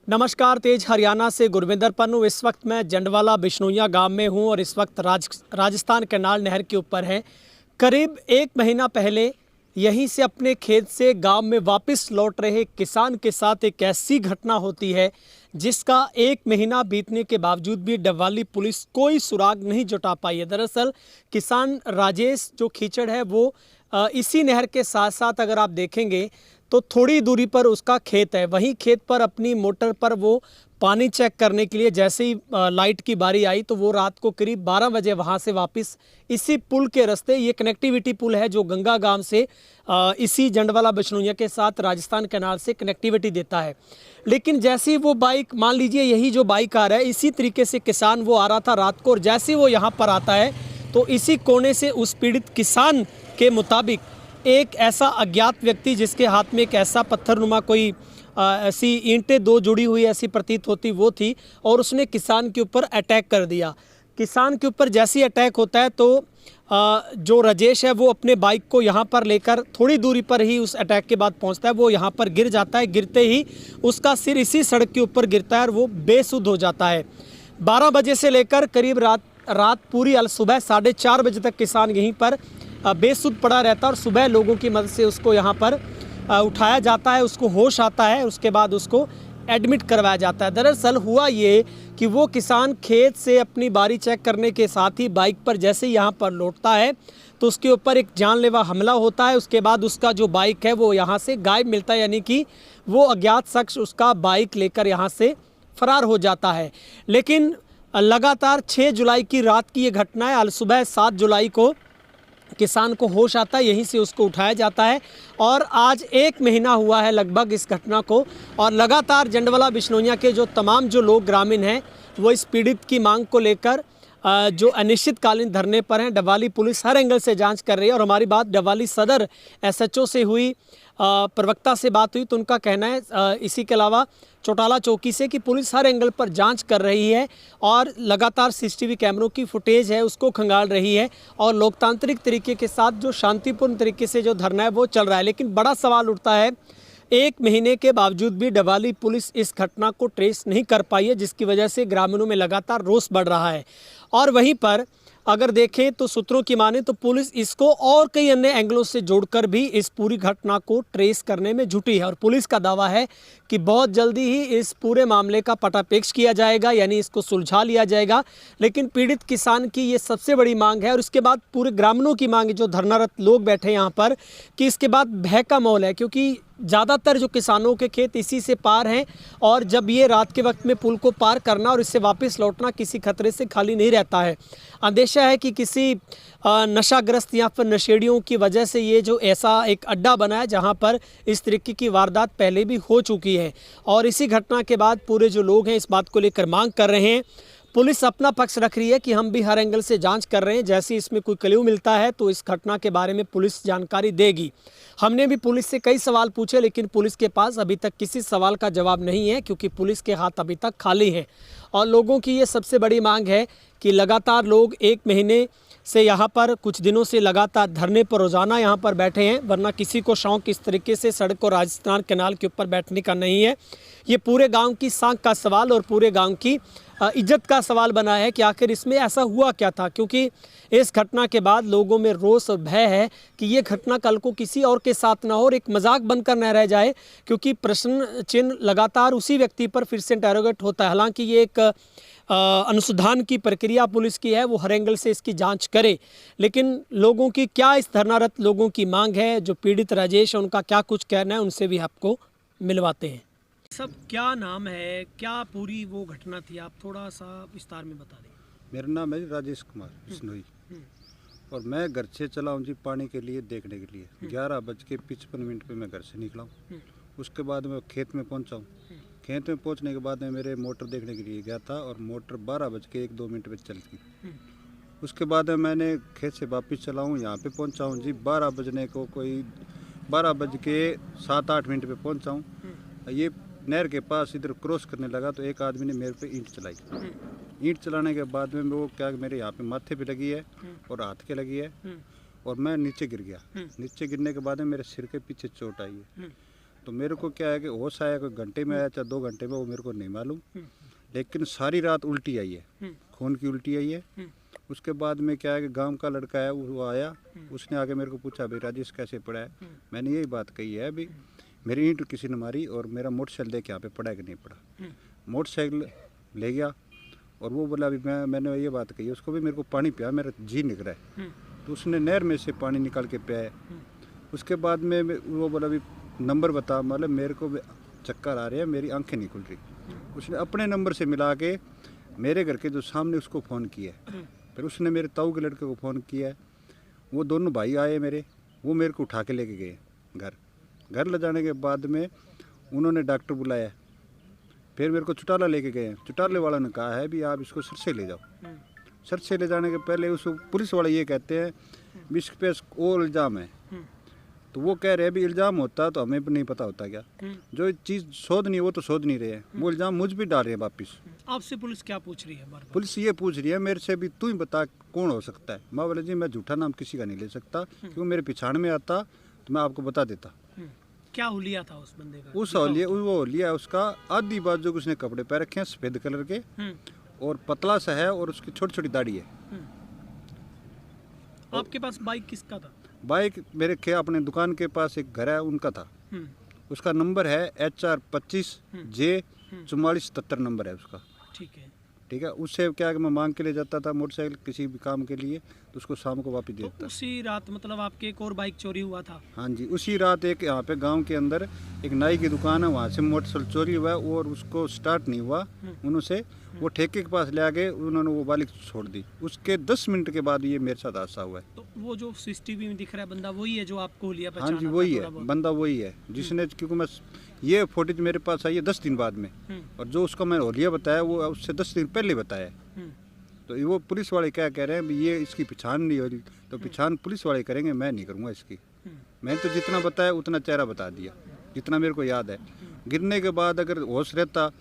नमस्कार, तेज हरियाणा से गुरविंदर पन्नू। इस वक्त मैं जंडवाला बिश्नोइया गांव में हूं और इस वक्त राजस्थान कैनाल नहर के ऊपर है। करीब 1 महीना पहले यहीं से अपने खेत से गांव में वापस लौट रहे किसान के साथ एक ऐसी घटना होती है जिसका 1 महीना बीतने के बावजूद भी डबवाली पुलिस कोई सुराग नहीं जुटा पाई है। दरअसल किसान राजेश जो कीचड़ है वो इसी नहर के साथ साथ अगर आप देखेंगे तो थोड़ी दूरी पर उसका खेत है। वहीं खेत पर अपनी मोटर पर वो पानी चेक करने के लिए जैसे ही लाइट की बारी आई तो वो रात को करीब 12 बजे वहाँ से वापस इसी पुल के रास्ते, ये कनेक्टिविटी पुल है जो गंगा गांव से इसी जंडवाला बिश्नोइया के साथ राजस्थान कैनाल से कनेक्टिविटी देता है। लेकिन जैसे ही वो बाइक, मान लीजिए यही जो बाइक आ रहा है, इसी तरीके से किसान वो आ रहा था रात को, और जैसे ही वो यहाँ पर आता है तो इसी कोने से उस पीड़ित किसान के मुताबिक एक ऐसा अज्ञात व्यक्ति जिसके हाथ में एक ऐसा पत्थरनुमा कोई ऐसी ईंटें 2 जुड़ी हुई ऐसी प्रतीत होती वो थी, और उसने किसान के ऊपर अटैक कर दिया। किसान के ऊपर जैसे ही अटैक होता है तो जो राजेश है वो अपने बाइक को यहाँ पर लेकर थोड़ी दूरी पर ही उस अटैक के बाद पहुँचता है। वो यहाँ पर गिर जाता है। गिरते ही उसका सिर इसी सड़क के ऊपर गिरता है और वो बेसुध हो जाता है। 12 बजे से लेकर करीब रात पूरी सुबह 4:30 बजे तक किसान यहीं पर बेसुध पड़ा रहता है और सुबह लोगों की मदद से उसको यहाँ पर उठाया जाता है, उसको होश आता है, उसके बाद उसको एडमिट करवाया जाता है। दरअसल हुआ ये कि वो किसान खेत से अपनी बारी चेक करने के साथ ही बाइक पर जैसे ही यहाँ पर लौटता है तो उसके ऊपर एक जानलेवा हमला होता है। उसके बाद उसका जो बाइक है वो यहाँ से गायब मिलता है, यानी कि वो अज्ञात शख्स उसका बाइक लेकर यहाँ से फरार हो जाता है। लेकिन लगातार 6 जुलाई की रात की ये घटना है। सुबह 7 जुलाई को किसान को होश आता है, यहीं से उसको उठाया जाता है और आज 1 महीना हुआ है लगभग इस घटना को। और लगातार जंडवाला बिश्नोइया के जो तमाम जो लोग ग्रामीण हैं वो इस पीड़ित की मांग को लेकर जो अनिश्चितकालीन धरने पर हैं। डबवाली पुलिस हर एंगल से जांच कर रही है और हमारी बात डबवाली सदर एसएचओ से हुई, प्रवक्ता से बात हुई तो उनका कहना है इसी के अलावा चौटाला चौकी से कि पुलिस हर एंगल पर जांच कर रही है और लगातार सीसीटीवी कैमरों की फुटेज है उसको खंगाल रही है और लोकतांत्रिक तरीके के साथ जो शांतिपूर्ण तरीके से जो धरना है वो चल रहा है। लेकिन बड़ा सवाल उठता है, 1 महीने के बावजूद भी डबवाली पुलिस इस घटना को ट्रेस नहीं कर पाई है, जिसकी वजह से ग्रामीणों में लगातार रोष बढ़ रहा है। और वहीं पर अगर देखें तो सूत्रों की माने तो पुलिस इसको और कई अन्य एंगलों से जोड़कर भी इस पूरी घटना को ट्रेस करने में जुटी है और पुलिस का दावा है कि बहुत जल्दी ही इस पूरे मामले का पटापेक्ष किया जाएगा, यानी इसको सुलझा लिया जाएगा। लेकिन पीड़ित किसान की ये सबसे बड़ी मांग है और उसके बाद पूरे ग्रामीणों की मांग है, जो धरनारत लोग बैठे हैं यहाँ पर, कि इसके बाद भय का माहौल है, क्योंकि ज़्यादातर जो किसानों के खेत इसी से पार हैं और जब ये रात के वक्त में पुल को पार करना और इससे वापस लौटना किसी खतरे से खाली नहीं रहता है। अंदेशा है कि किसी नशाग्रस्त या फिर नशेड़ियों की वजह से ये जो ऐसा एक अड्डा बना है जहां पर इस तरीके की वारदात पहले भी हो चुकी है और इसी घटना के बाद पूरे जो लोग हैं इस बात को लेकर मांग कर रहे हैं। पुलिस अपना पक्ष रख रही है कि हम भी हर एंगल से जांच कर रहे हैं, जैसे इसमें कोई क्ल्यू मिलता है तो इस घटना के बारे में पुलिस जानकारी देगी। हमने भी पुलिस से कई सवाल पूछे लेकिन पुलिस के पास अभी तक किसी सवाल का जवाब नहीं है, क्योंकि पुलिस के हाथ अभी तक खाली हैं। और लोगों की ये सबसे बड़ी मांग है कि लगातार लोग 1 महीने से यहाँ पर कुछ दिनों से लगातार धरने पर रोज़ाना यहाँ पर बैठे हैं, वरना किसी को शौक इस तरीके से सड़क और राजस्थान कैनाल के ऊपर बैठने का नहीं है। ये पूरे गांव की साख का सवाल और पूरे गांव की इज्जत का सवाल बना है कि आखिर इसमें ऐसा हुआ क्या था, क्योंकि इस घटना के बाद लोगों में रोष और भय है कि ये घटना कल को किसी और के साथ ना हो और एक मजाक बनकर न रह जाए, क्योंकि प्रश्न चिन्ह लगातार उसी व्यक्ति पर फिर से इंटेरोगेट होता है। हालांकि ये एक अनुसंधान की प्रक्रिया पुलिस की है, वो हर एंगल से इसकी जांच करे, लेकिन लोगों की क्या, इस धरनारत लोगों की मांग है, जो पीड़ित राजेश है उनका क्या कुछ कहना है, उनसे भी आपको मिलवाते हैं। सब क्या नाम है, क्या पूरी वो घटना थी, आप थोड़ा सा विस्तार में बता दें। मेरा नाम है राजेश कुमार बिश्नोई और मैं घर से चला हूँ जी पानी के लिए देखने के लिए। 11:55 पे मैं घर से निकला हूँ। उसके बाद मैं खेत में पहुँचा हूँ। खेत में पहुँचने के बाद मैं मेरे मोटर देखने के लिए गया था और मोटर 12:01 पे चल गई। उसके बाद मैंने खेत से वापस चला हूँ, यहाँ पे पहुँचा हूँ जी 12 बजने को, कोई 12:07-8 पे पहुँचा हूँ। ये नहर के पास इधर क्रॉस करने लगा तो एक आदमी ने मेरे पे ईंट चलाई। ईंट चलाने के बाद में वो क्या, मेरे यहाँ पे माथे पे लगी है और हाथ के लगी है और मैं नीचे गिर गया। नीचे गिरने के बाद में मेरे सिर के पीछे चोट आई है। तो मेरे को क्या है कि होश आया, कोई घंटे में आया चाहे 2 घंटे में, वो मेरे को नहीं मालूम। लेकिन सारी रात उल्टी आई है, खून की उल्टी आई है। उसके बाद में क्या है कि गांव का लड़का है, वो आया, उसने आके मेरे को पूछा, भाई राजेश कैसे पड़ा है। मैंने यही बात कही है, अभी मेरी ईंट किसी ने मारी और मेरा मोटरसाइकिल देख यहाँ पे पड़ा है कि नहीं पड़ा। मोटरसाइकिल ले गया और वो बोला, अभी मैंने ये बात कही उसको भी, मेरे को पानी पिया, मेरा जी निकल रहा है। तो उसने नहर में से पानी निकाल के पिया है। उसके बाद में वो बोला, अभी नंबर बता, मतलब मेरे को चक्कर आ रहे हैं, मेरी आंखें नहीं खुल रही। उसने अपने नंबर से मिला के मेरे घर के जो सामने उसको फ़ोन किया, फिर उसने मेरे ताऊ के लड़के को फ़ोन किया है। वो दोनों भाई आए मेरे, वो मेरे को उठा के लेके गए घर ले जाने के बाद में उन्होंने डॉक्टर बुलाया, फिर मेरे को चुटाला लेके गए। चुटाले वाला ने कहा है भी आप इसको सर से ले जाओ। सर से ले जाने के पहले उसको पुलिस वाले ये कहते हैं भी इसके पे और इल्ज़ाम है। तो वो कह रहे हैं भी इल्ज़ाम होता तो हमें भी नहीं पता होता क्या, जो चीज़ शोधनी है वो तो शोध नहीं रहे हैं, वो इल्ज़ाम मुझ भी डाल रहे हैं वापिस। आपसे पुलिस क्या पूछ रही है बार-बार? पुलिस ये पूछ रही है मेरे से भी, तू ही बता कौन हो सकता है। मैं बोले जी मैं झूठा नाम किसी का नहीं ले सकता, क्योंकि मेरे पिछाड़ में आता तो मैं आपको बता देता। क्या हुलिया था उस बंदे का? उस होलिया, वो होलिया उसका आधी बाजू के उसने कपड़े पहन रखे हैं सफ़ेद कलर के, और पतला सा है और उसकी छोटी छोटी दाढ़ी है। आपके पास बाइक किसका था? बाइक मेरे के अपने दुकान के पास एक घर है उनका था। उसका नंबर है HR25J 4477 नंबर है उसका। ठीक है। उससे क्या है कि मैं मांग के ले जाता था मोटरसाइकिल किसी भी काम के लिए, तो उसको शाम को वापस दे देता। तो उसी रात मतलब आपके एक और बाइक चोरी हुआ था? हाँ जी, उसी रात एक यहाँ पे गांव के अंदर एक नाई की दुकान है, वहाँ से मोटरसाइकिल चोरी हुआ और उसको स्टार्ट नहीं हुआ। उनसे वो ठेके के पास ले आ गए, उन्होंने वो बाइक छोड़ दी। उसके 10 मिनट के बाद ये मेरे साथ हादसा हुआ है। तो वो जो CCTV में दिख रहा है बंदा वही है जो आपको लिया हाँ पहचाना? जी वही है, बंदा वही है जिसने, क्योंकि मैं ये फुटेज मेरे पास आई है 10 दिन बाद में, और जो उसका मैंने होलिया बताया वो उससे 10 दिन पहले बताया। तो वो पुलिस वाले क्या कह रहे हैं भी ये इसकी पहचान नहीं हो रही, तो पहचान पुलिस वाले करेंगे, मैं नहीं करूँगा इसकी। मैंने तो जितना बताया उतना चेहरा बता दिया, जितना मेरे को याद है। गिरने के बाद अगर होश रहता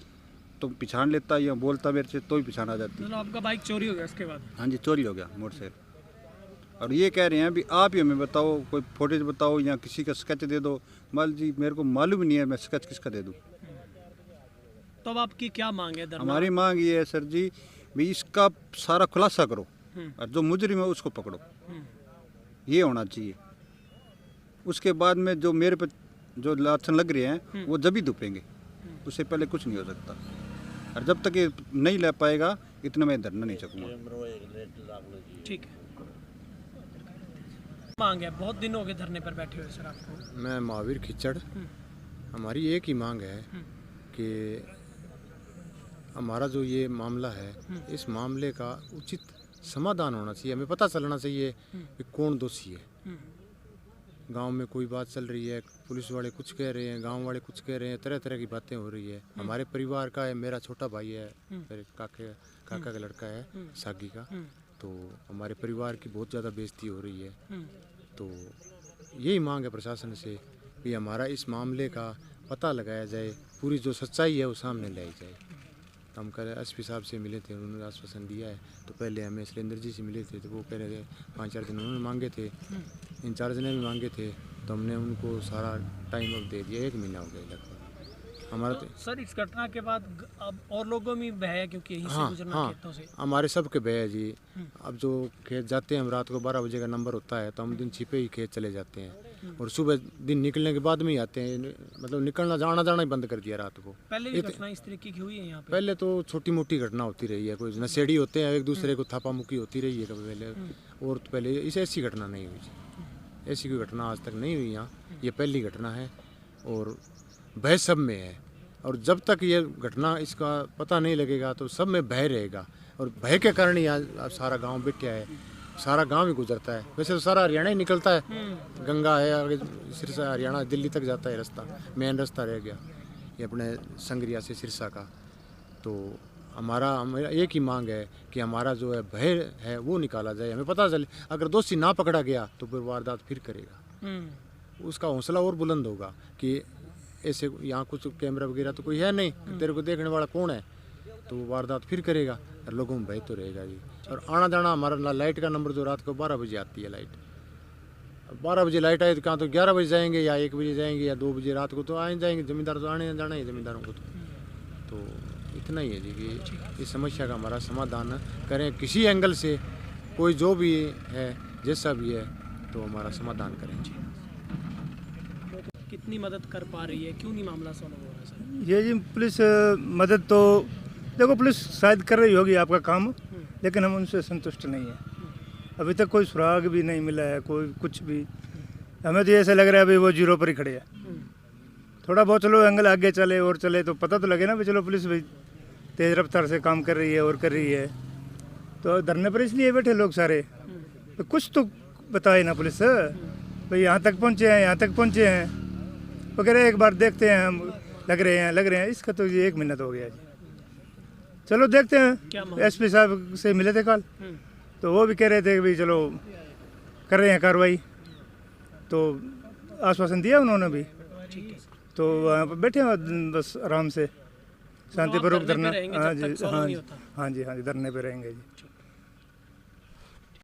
तो पहचान लेता या बोलता मेरे से, तो ही पहचान आ जाती। मतलब आपका बाइक चोरी हो गया उसके बाद? हाँ जी, चोरी हो गया मोटरसाइकिल। और ये कह रहे हैं भी आप ही हमें बताओ, कोई फुटेज बताओ या किसी का स्केच दे दो। मान जी मेरे को मालूम नहीं है मैं स्केच किसका दे दूँ। तो अब आपकी क्या मांग है? हमारी मांग ये है सर जी, भी इसका सारा खुलासा करो और जो मुजरिम है उसको पकड़ो, ये होना चाहिए। उसके बाद में जो मेरे पे जो लाछन लग रहे हैं वो जब ही दुपेंगे, उससे पहले कुछ नहीं हो सकता। और जब तक ये नहीं ले पाएगा इतना मैं धरना नहीं सकूँगा। ठीक है। मांग है, बहुत दिन हो गए धरने पर बैठे हुए सर आपको। मैं महावीर खिचड़, हमारी एक ही मांग है कि हमारा जो ये मामला है, इस मामले का उचित समाधान होना चाहिए। हमें पता चलना चाहिए कि कौन दोषी है। गांव में कोई बात चल रही है, पुलिस वाले कुछ कह रहे हैं, गांव वाले कुछ कह रहे हैं, तरह तरह की बातें हो रही है। हमारे परिवार का है, मेरा छोटा भाई है, मेरे काका का लड़का है सागी का, तो हमारे परिवार की बहुत ज़्यादा बेइज्जती हो रही है। तो यही मांग है प्रशासन से कि हमारा इस मामले का पता लगाया जाए, पूरी जो सच्चाई है वो सामने लाई जाए। तो हम कल SP साहब से मिले थे, उन्होंने आश्वासन दिया है। तो पहले हमें सुरेंद्र जी से मिले थे, तो वो कह रहे थे 5-4 दिन उन्होंने मांगे थे, इंचार्ज ने भी मांगे थे, तो हमने उनको सारा टाइम अब दे दिया। 1 महीना हो गया लगभग हमारा। तो सर इस घटना के बाद अब और लोगों में भय है, क्योंकि यहीं से गुजरना खेतों से? हमारे सबके भय है जी। अब जो खेत जाते हैं हम, रात को 12 बजे का नंबर होता है, तो हम दिन छिपे ही खेत चले जाते हैं, और सुबह दिन निकलने के बाद में ही आते हैं। मतलब निकलना जाना ही बंद कर दिया रात को। पहले भी घटना इस तरीके की हुई है यहाँ पे? पहले तो छोटी मोटी घटना होती रही है, कोई नशेड़ी होते हैं, एक दूसरे को थापा मुक्की होती रही है कभी पहले, और तो पहले इसे ऐसी घटना नहीं हुई। ऐसी कोई घटना आज तक नहीं हुई यहाँ, ये पहली घटना है। और भय सब में है, और जब तक ये घटना इसका पता नहीं लगेगा तो सब में भय रहेगा। और भय के कारण ही आज सारा गांव बैठा है, सारा गांव ही गुजरता है। वैसे तो सारा हरियाणा ही निकलता है, गंगा है आगे, सिरसा हरियाणा दिल्ली तक जाता है रास्ता, मेन रास्ता रह गया ये अपने संगरिया से सिरसा का। तो हमारा एक ही मांग है कि हमारा जो है भय है वो निकाला जाए। हमें पता चले अगर दोषी ना पकड़ा गया तो फिर वारदात फिर करेगा, उसका हौसला और बुलंद होगा कि ऐसे यहाँ कुछ कैमरा वगैरह तो कोई है नहीं, तेरे को देखने वाला कौन है, तो वो वारदात फिर करेगा और लोगों में भय तो रहेगा जी। और आना जाना हमारा लाइट का नंबर जो रात को 12 बजे आती है लाइट, 12 बजे लाइट आए तो कहाँ तो 11 बजे जाएंगे या 1 बजे जाएंगे या 2 बजे रात को तो आए जाएंगे। ज़मींदार तो आने जाना ही ज़मींदारों को तो इतना ही है जी कि इस समस्या का हमारा समाधान करें किसी एंगल से, कोई जो भी है जैसा भी है तो हमारा समाधान करें जी। कितनी मदद कर पा रही है, क्यों नहीं मामला सॉल्व हो रहा है सर? ये जी पुलिस मदद तो देखो पुलिस शायद कर रही होगी आपका काम, लेकिन हम उनसे संतुष्ट नहीं हैं। अभी तक कोई सुराग भी नहीं मिला है, कोई कुछ भी। हमें तो ऐसा लग रहा है अभी वो जीरो पर ही खड़े हैं। थोड़ा बहुत चलो एंगल आगे चले और चले तो पता तो लगे ना भी चलो पुलिस भाई तेज़ रफ्तार से काम कर रही है और कर रही है। तो धरने पर इसलिए बैठे लोग सारे, तो कुछ तो बताए ना पुलिस भाई यहाँ तक पहुँचे हैं, यहाँ तक पहुँचे हैं। वो कह रहे एक बार देखते हैं, हम लग रहे हैं। इसका तो ये 1 महीना तो हो गया जी। चलो देखते हैं। एसपी साहब से मिले थे कल, तो वो भी कह रहे थे कि भाई चलो कर रहे हैं कार्रवाई, तो आश्वासन दिया उन्होंने भी। तो वहाँ पर बैठे हैं बस आराम से शांतिपूर्वक धरना। हाँ जी, हाँ जी, धरने पे रहेंगे जी।